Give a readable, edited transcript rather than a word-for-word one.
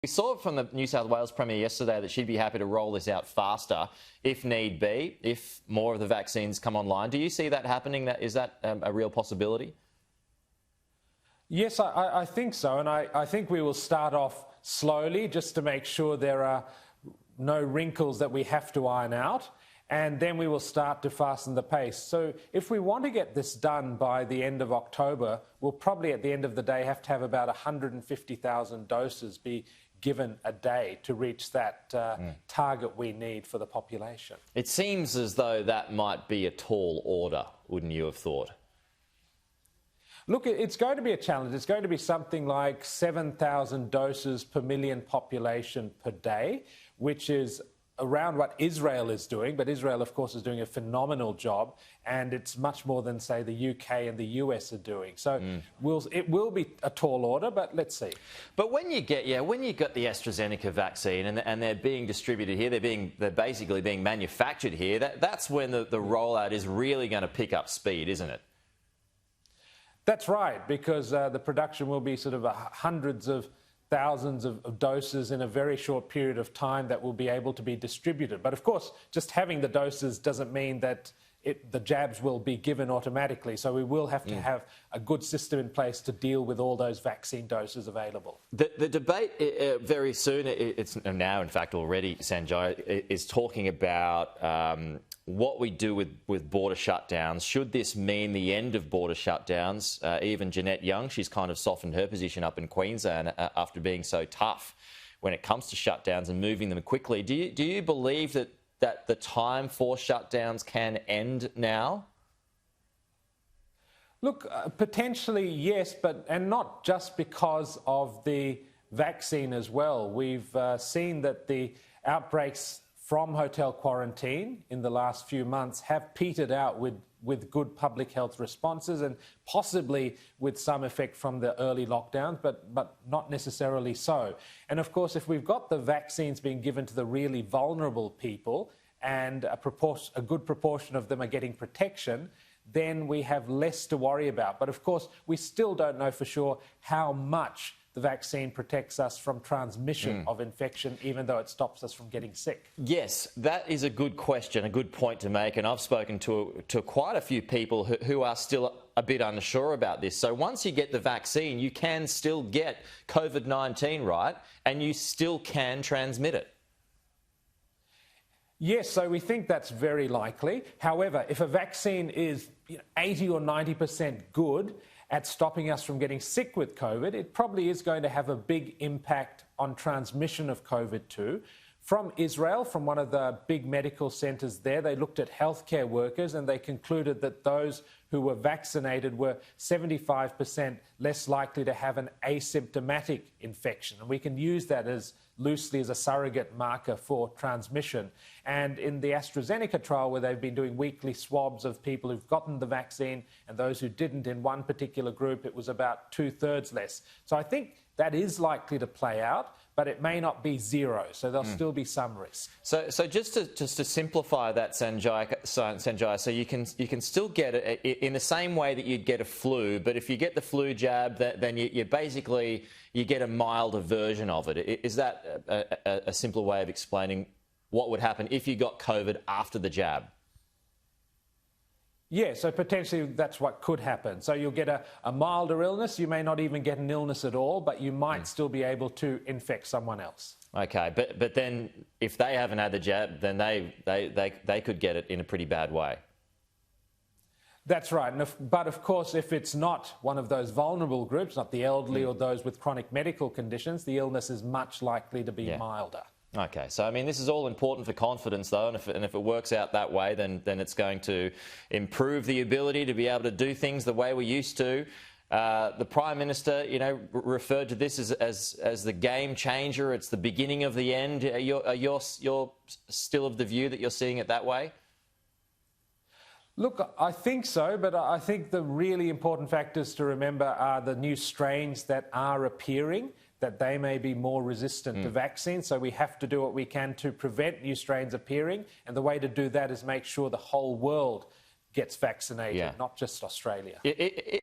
We saw from the New South Wales Premier yesterday that she'd be happy to roll this out faster if need be, if more of the vaccines come online. Do you see that happening? Is that a real possibility? Yes, I think so. And I think we will start off slowly just to make sure there are no wrinkles that we have to iron out. And then we will start to fasten the pace. So if we want to get this done by the end of October, we'll probably at the end of the day have to have about 150,000 doses be given a day to reach that target we need for the population. It seems as though that might be a tall order, wouldn't you have thought? Look, it's going to be a challenge. It's going to be something like 7,000 doses per million population per day, which is around what Israel is doing, but Israel, of course, is doing a phenomenal job, and it's much more than, say, the UK and the US are doing. So it will be a tall order, but let's see. But when you get the AstraZeneca vaccine and they're being distributed here, they're basically being manufactured here, that's when the rollout is really going to pick up speed, isn't it? That's right, because the production will be sort of hundreds of thousands of doses in a very short period of time that will be able to be distributed. But of course, just having the doses doesn't mean that the jabs will be given automatically. So we will have to have a good system in place to deal with all those vaccine doses available. The debate very soon, it's now in fact already, Sanjay, is talking about what we do with border shutdowns. Should this mean the end of border shutdowns? Even Jeanette Young, she's kind of softened her position up in Queensland after being so tough when it comes to shutdowns and moving them quickly. Do you believe that the time for shutdowns can end now? Look, potentially yes, and not just because of the vaccine as well. We've seen that the outbreaks from hotel quarantine in the last few months have petered out with good public health responses and possibly with some effect from the early lockdowns, but not necessarily so. And of course, if we've got the vaccines being given to the really vulnerable people and a good proportion of them are getting protection, then we have less to worry about. But of course, we still don't know for sure how much the vaccine protects us from transmission of infection, even though it stops us from getting sick. Yes, that is a good question, a good point to make. And I've spoken to quite a few people who are still a bit unsure about this. So once you get the vaccine, you can still get COVID-19, right? And you still can transmit it. Yes, so we think that's very likely. However, if a vaccine is 80 or 90% good at stopping us from getting sick with COVID, it probably is going to have a big impact on transmission of COVID too. From Israel, from one of the big medical centres there, they looked at healthcare workers and they concluded that those who were vaccinated were 75% less likely to have an asymptomatic infection. And we can use that as loosely as a surrogate marker for transmission. And in the AstraZeneca trial, where they've been doing weekly swabs of people who've gotten the vaccine and those who didn't in one particular group, it was about 2/3 less. So I think that is likely to play out, but it may not be zero, so there'll still be some risk. So just to simplify that, Sanjaya, so you can still get it in the same way that you'd get a flu, but if you get the flu jab, then you basically get a milder version of it. Is that a simpler way of explaining what would happen if you got COVID after the jab? Yeah, so potentially that's what could happen. So you'll get a milder illness. You may not even get an illness at all, but you might still be able to infect someone else. Okay, but then if they haven't had the jab, then they could get it in a pretty bad way. That's right. But of course, if it's not one of those vulnerable groups, not the elderly or those with chronic medical conditions, the illness is much likely to be milder. Okay, so I mean, this is all important for confidence, though, and if it works out that way, then it's going to improve the ability to be able to do things the way we used to. The Prime Minister, referred to this as the game changer. It's the beginning of the end. You're still of the view that you're seeing it that way? Look, I think so, but I think the really important factors to remember are the new strains that are appearing, that they may be more resistant to vaccines. So we have to do what we can to prevent new strains appearing. And the way to do that is make sure the whole world gets vaccinated, not just Australia.